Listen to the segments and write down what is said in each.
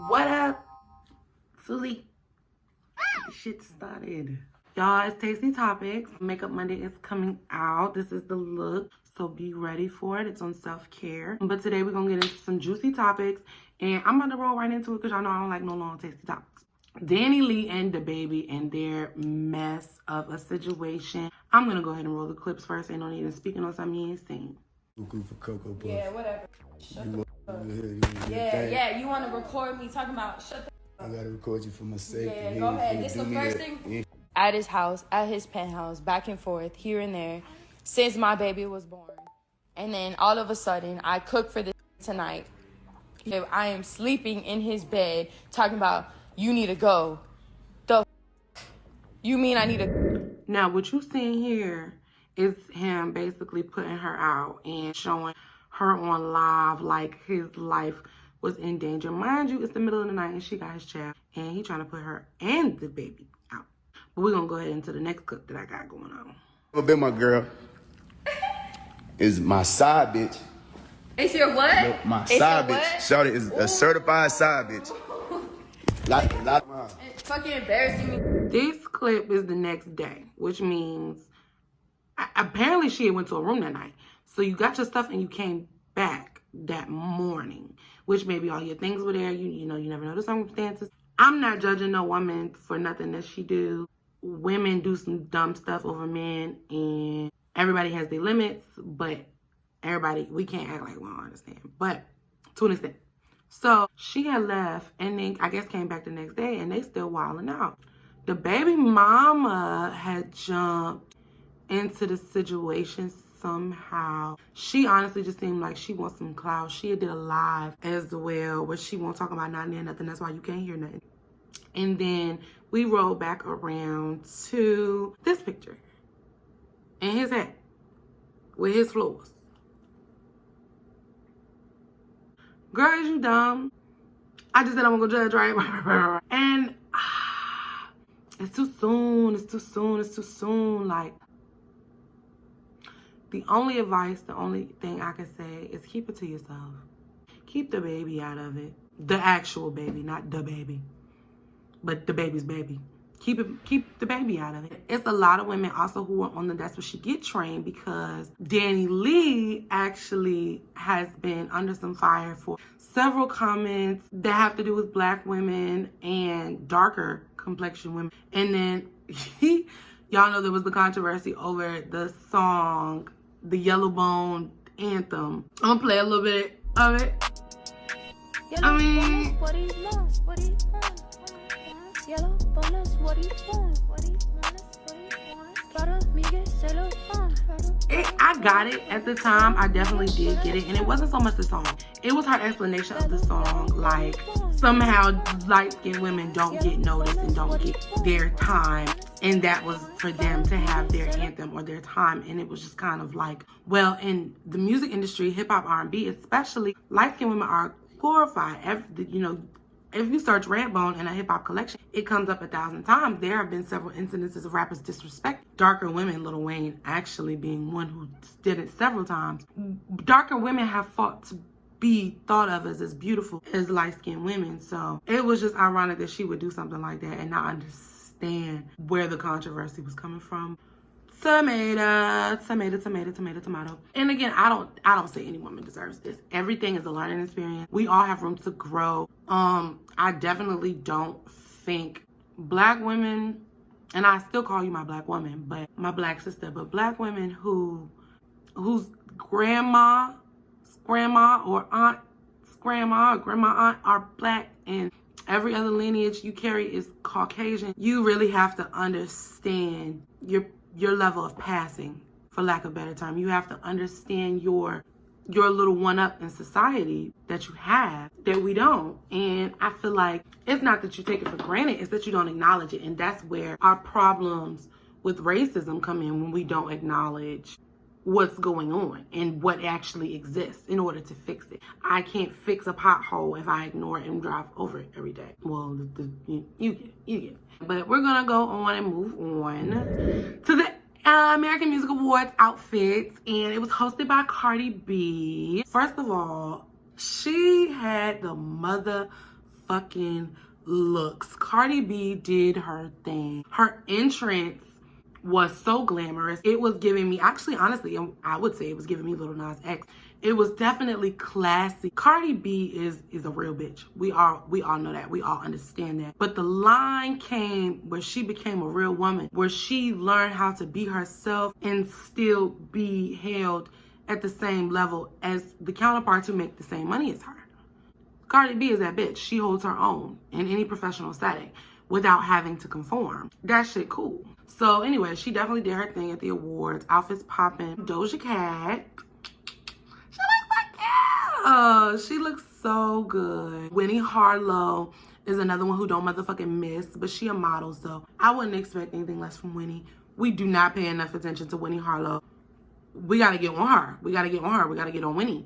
What up, Susie? Get the shit started. Y'all, it's Tastyy Topics. Makeup Monday is coming out. This is the look, so be ready for it. It's on self-care. But today we're gonna get into some juicy topics, and I'm about to roll right into it because y'all know I don't like no long tasty topics. Danny Lee and the baby and their mess of a situation. I'm gonna go ahead and roll the clips first. Ain't no need in speaking on something you ain't seen. For Cocoa Puffs. Yeah, whatever. Shut the fuck up. Yeah, Yeah, you want to record me talking about shut the I gotta record you for my sake. Yeah, go ahead. This the first thing. At his house, at his penthouse, back and forth, here and there, since my baby was born. And then all of a sudden, I cook for this tonight. I am sleeping in his bed, talking about, you need to go. You mean I need to... Now, what you seeing here is him basically putting her out and showing her on live like his life was in danger. Mind you, it's the middle of the night and she got his child and he trying to put her and the baby out. But we're going to go ahead into the next clip that I got going on. Never been my girl. Is my side bitch. It's your what? My side bitch. Shawty is a certified side bitch. It's fucking embarrassing me. This clip is the next day, which means apparently she had went to a room that night. So you got your stuff and you came back that morning, which maybe all your things were there. You know, you never know the circumstances. I'm not judging no woman for nothing that she do. Women do some dumb stuff over men, and everybody has their limits, but we can't act like we don't understand. But to an extent. So she had left and then I guess came back the next day and they still wilding out. The baby mama had jumped into the situation somehow. She honestly just seemed like she wants some clout. She did a live as well where she won't talk about nothing and nothing. That's why you can't hear nothing. And then we roll back around to this picture and his hat with his floors. Girl, is you dumb? I just said I'm gonna go judge, right? And it's too soon. It's too soon. It's too soon. Like, the only advice, the only thing I can say is keep it to yourself. Keep the baby out of it. The actual baby, not the baby, but the baby's baby. Keep the baby out of it. It's a lot of women also who are on the That's What She Get train because Danny Lee actually has been under some fire for several comments that have to do with black women and darker complexion women. And then y'all know there was the controversy over the song, the Yellow Bone anthem. I'm gonna play a little bit of it. I mean, yellow bonus, what do you want? I got it at the time. I definitely did get it. And it wasn't so much the song. It was her explanation of the song. Like, somehow light-skinned women don't get noticed and don't get their time. And that was for them to have their anthem or their time. And it was just kind of like, well, in the music industry, hip-hop, R&B especially, light-skinned women are glorified. If you search Redbone in a hip-hop collection, it comes up 1,000 times. There have been several incidences of rappers disrespect darker women, Lil Wayne actually being one who did it several times. Darker women have fought to be thought of as beautiful as light-skinned women. So it was just ironic that she would do something like that and not understand where the controversy was coming from. Tomato. And again, I don't say any woman deserves this. Everything is a learning experience. We all have room to grow. I definitely don't think black women, and I still call you my black woman, but my black sister, but black women whose grandma or grandma aunt are black and every other lineage you carry is Caucasian, you really have to understand your level of passing, for lack of a better term. You have to understand your little one-up in society that you have that we don't. And I feel like it's not that you take it for granted, it's that you don't acknowledge it. And that's where our problems with racism come in, when we don't acknowledge what's going on and what actually exists in order to fix it. I can't fix a pothole if I ignore it and drive over it every day. Well, you get it. But we're gonna go on and move on to the American Music Awards outfits, and it was hosted by Cardi B. First of all, she had the fucking looks. Cardi B did her thing. Her entrance was so glamorous. It was giving me, actually, honestly, I would say it was giving me Lil Nas X. It was definitely classy. Cardi B is a real bitch. We all know that. We all understand that. But the line came where she became a real woman, where she learned how to be herself and still be held at the same level as the counterparts who make the same money as her. Cardi B is that bitch. She holds her own in any professional setting without having to conform. That shit cool. So anyway, she definitely did her thing at the awards. Outfits popping. Doja Cat. She looks like yeah. She looks so good. Winnie Harlow is another one who don't motherfucking miss, but she a model, so I wouldn't expect anything less from Winnie. We do not pay enough attention to Winnie Harlow. We gotta get on her. We gotta get on her. We gotta get on Winnie.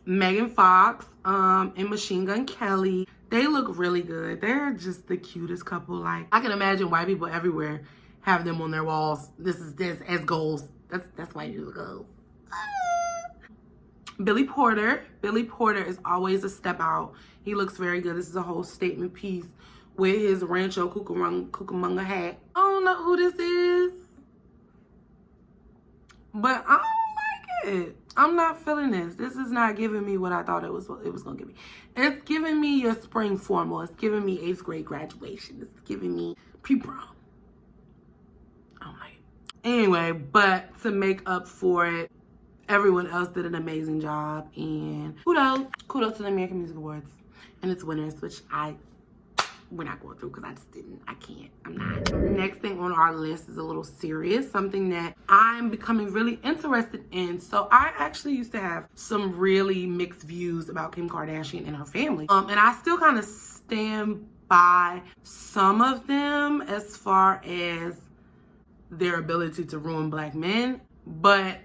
Megan Fox and Machine Gun Kelly. They look really good. They're just the cutest couple. Like, I can imagine white people everywhere have them on their walls. This as goals. That's white people goals. Billy Porter. Billy Porter is always a step out. He looks very good. This is a whole statement piece with his Rancho Cucamonga hat. I don't know who this is, but I don't like it. I'm not feeling this. This is not giving me what I thought it was gonna give me. It's giving me your spring formal. It's giving me 8th grade graduation. It's giving me pre-prom. I don't like it. Anyway, but to make up for it, everyone else did an amazing job, and kudos to the American Music Awards and its winners, which we're not going through because I'm not. Next thing on our list is a little serious, something that I'm becoming really interested in. So I actually used to have some really mixed views about Kim Kardashian and her family. And I still kind of stand by some of them as far as their ability to ruin black men. But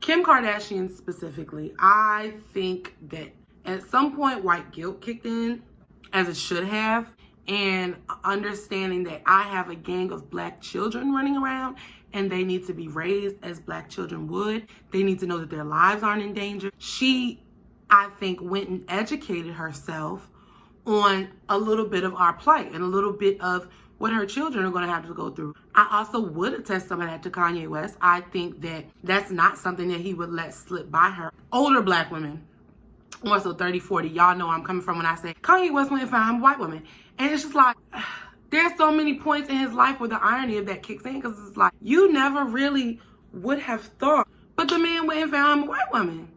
Kim Kardashian specifically, I think that at some point white guilt kicked in, as it should have, and understanding that I have a gang of black children running around and they need to be raised as black children would. They need to know that their lives aren't in danger. She, I think, went and educated herself on a little bit of our plight and a little bit of what her children are going to have to go through. I also would attest some of that to Kanye West. I think that that's not something that he would let slip by her. Older black women, more so 30, 40. Y'all know where I'm coming from when I say Kanye West went and found a white woman. And it's just like, there's so many points in his life where the irony of that kicks in, because it's like, you never really would have thought, but the man went and found him a white woman.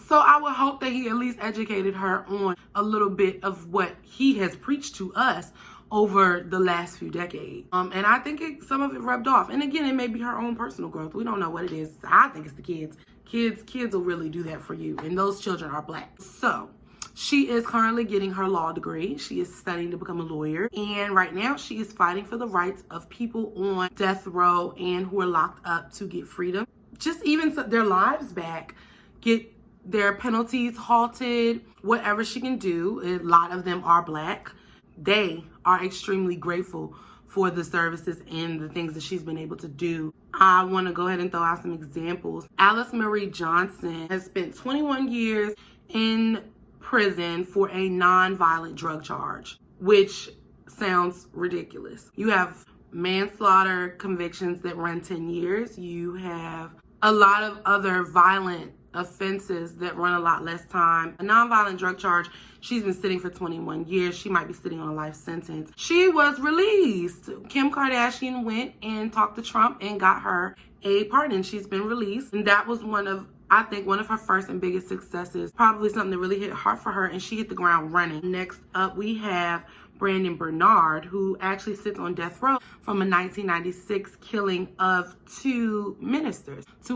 So I would hope that he at least educated her on a little bit of what he has preached to us over the last few decades. And I think some of it rubbed off. And again, it may be her own personal growth. We don't know what it is. I think it's the kids. Kids will really do that for you. And those children are black. So she is currently getting her law degree. She is studying to become a lawyer. And right now she is fighting for the rights of people on death row and who are locked up to get freedom. Just even their lives back, get their penalties halted, whatever she can do. A lot of them are black. They are extremely grateful for the services and the things that she's been able to do. I want to go ahead and throw out some examples. Alice Marie Johnson has spent 21 years in prison for a non-violent drug charge, which sounds ridiculous. You have manslaughter convictions that run 10 years. You have a lot of other violent offenses that run a lot less time. A non-violent drug charge, she's been sitting for 21 years. She might be sitting on a life sentence. She was released. Kim Kardashian went and talked to Trump and got her a pardon. She's been released. And that was I think one of her first and biggest successes. Probably something that really hit hard for her, and she hit the ground running. Next up, we have Brandon Bernard, who actually sits on death row from a 1996 killing of two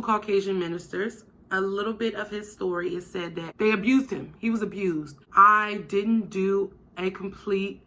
Caucasian ministers. A little bit of his story is said that they abused him. He was abused. I didn't do a complete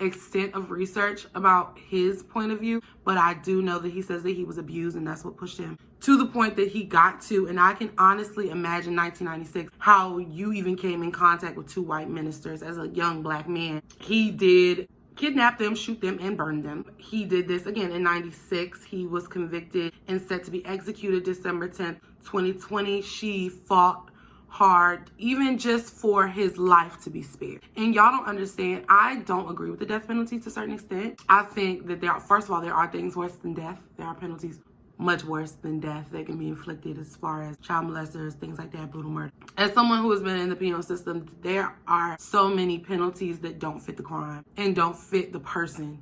extent of research about his point of view, but I do know that he says that he was abused, and that's what pushed him to the point that he got to. And I can honestly imagine 1996, how you even came in contact with two white ministers as a young black man. He did kidnap them, shoot them, and burn them. He did this again in 96. He was convicted and set to be executed December 10th, 2020. She fought hard, even just for his life to be spared. And y'all don't understand, I don't agree with the death penalty to a certain extent. I think that first of all, there are things worse than death. There are penalties much worse than death that can be inflicted as far as child molesters, things like that, brutal murder. As someone who has been in the penal system, there are so many penalties that don't fit the crime and don't fit the person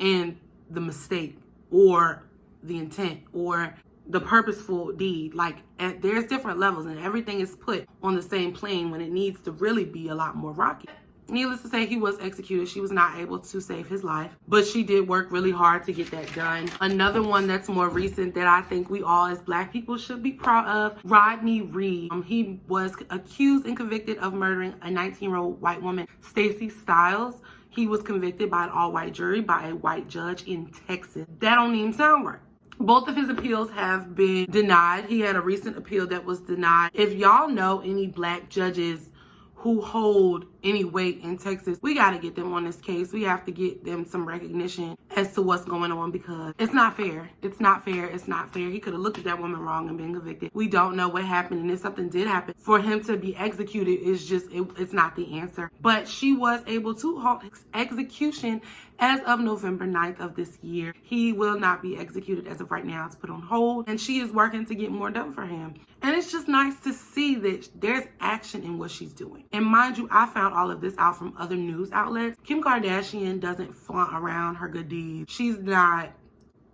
and the mistake or the intent or the purposeful deed. Like, there's different levels and everything is put on the same plane when it needs to really be a lot more rocky. Needless to say, he was executed. She was not able to save his life, but she did work really hard to get that done. Another one that's more recent that I think we all as Black people should be proud of, Rodney Reed. He was accused and convicted of murdering a 19-year-old white woman, Tastyy Styles. He was convicted by an all-white jury by a white judge in Texas. That don't even sound right. Both of his appeals have been denied. He had a recent appeal that was denied. If y'all know any Black judges who hold any weight in Texas, we got to get them on this case. We have to get them some recognition as to what's going on, because it's not fair. It's not fair. It's not fair. He could have looked at that woman wrong and been convicted. We don't know what happened, and if something did happen, for him to be executed is just, it's not the answer. But she was able to halt his execution as of November 9th of this year. He will not be executed as of right now. It's put on hold, and she is working to get more done for him. And it's just nice to see that there's action in what she's doing. And mind you, I found all of this out from other news outlets. Kim Kardashian doesn't flaunt around her good deeds. She's not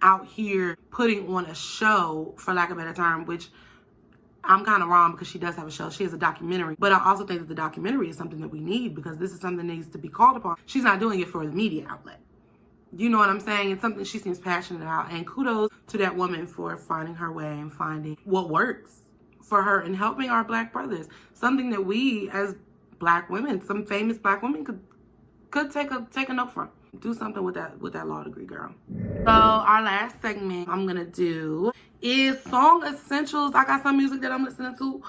out here putting on a show, for lack of a better term, which I'm kind of wrong because she does have a show. She has a documentary. But I also think that the documentary is something that we need, because this is something that needs to be called upon. She's not doing it for the media outlet. You know what I'm saying? It's something she seems passionate about. And kudos to that woman for finding her way and finding what works for her and helping our Black brothers. Something that we as Black women, some famous Black women could take a note from. Do something with that law degree, girl. So our last segment I'm gonna do is song essentials. I got some music that I'm listening to,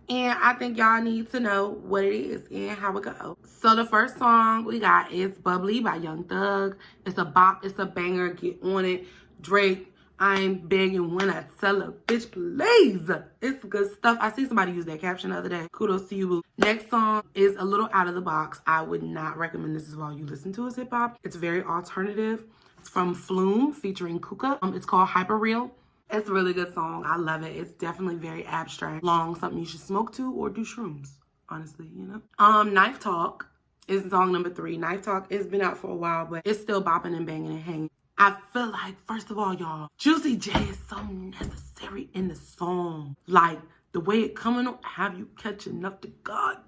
and I think y'all need to know what it is and how it goes. So the first song we got is Bubbly by Young Thug. It's a bop, it's a banger, get on it. Drake, I ain't begging when I tell a bitch, please. It's good stuff. I see somebody use that caption the other day. Kudos to you, boo. Next song is a little out of the box. I would not recommend this as all you listen to as hip hop. It's very alternative. It's from Flume featuring Kuka. It's called Hyper Real. It's a really good song. I love it. It's definitely very abstract. Long, something you should smoke to or do shrooms, honestly, you know. Knife Talk is song number 3. Knife Talk has been out for a while, but it's still bopping and banging and hanging. I feel like, first of all, y'all, Juicy J is so necessary in the song. Like, the way it coming on, have you catching up to God?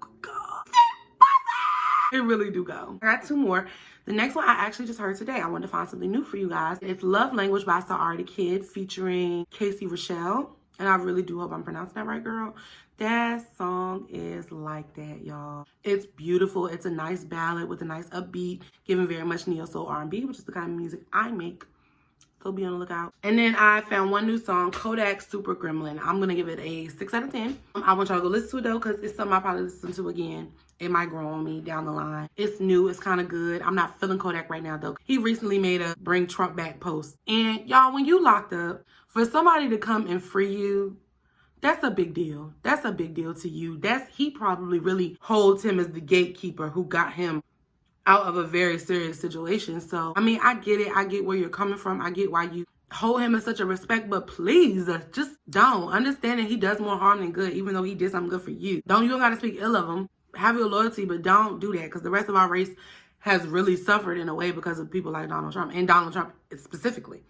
It really do go. I got 2 more. The next one I actually just heard today. I wanted to find something new for you guys. It's Love Language by Saartjie Kid featuring Casey Rochelle. And I really do hope I'm pronouncing that right, girl. That song is like that, y'all. It's beautiful. It's a nice ballad with a nice upbeat, giving very much neo-soul R&B, which is the kind of music I make. So be on the lookout. And then I found one new song, Kodak Super Gremlin. I'm going to give it a 6 out of 10. I want y'all to go listen to it, though, because it's something I'll probably listen to again. It might grow on me down the line. It's new. It's kind of good. I'm not feeling Kodak right now, though. He recently made a Bring Trump Back post. And, y'all, when you locked up, for somebody to come and free you, that's a big deal. That's a big deal to you. He probably really holds him as the gatekeeper who got him out of a very serious situation. So, I mean, I get it. I get where you're coming from. I get why you hold him in such a respect, but please, just don't. Understand that he does more harm than good, even though he did something good for you. You don't gotta speak ill of him. Have your loyalty, but don't do that, because the rest of our race has really suffered in a way because of people like Donald Trump, and Donald Trump specifically,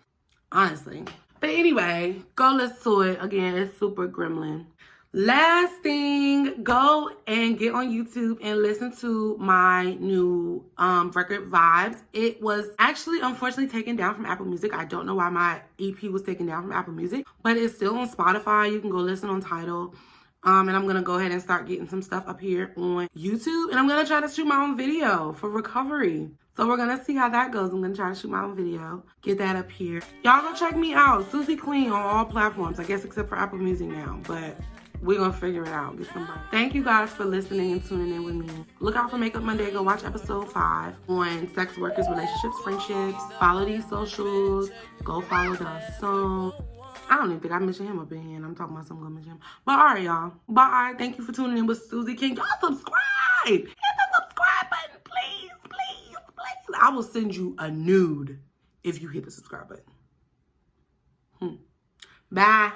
honestly. But anyway, go listen to it. Again, it's Super Gremlin. Last thing, go and get on YouTube and listen to my new record, Vibes. It was actually, unfortunately, taken down from Apple Music. I don't know why my EP was taken down from Apple Music, but it's still on Spotify. You can go listen on Tidal. And I'm going to go ahead and start getting some stuff up here on YouTube. And I'm going to try to shoot my own video for recovery. So we're going to see how that goes. I'm going to try to shoot my own video. Get that up here. Y'all go check me out. Susie Queen on all platforms. I guess except for Apple Music now. But we're going to figure it out. Get somebody. Thank you guys for listening and tuning in with me. Look out for Makeup Monday. Go watch episode 5 on sex workers, relationships, friendships. Follow these socials. Go follow the song. I don't even think I mentioned him up in here, and I'm talking about something gonna mention him. But all right, y'all. Bye. Thank you for tuning in with Susie. Can y'all subscribe? Hit the subscribe button, please, please, please. I will send you a nude if you hit the subscribe button. Bye.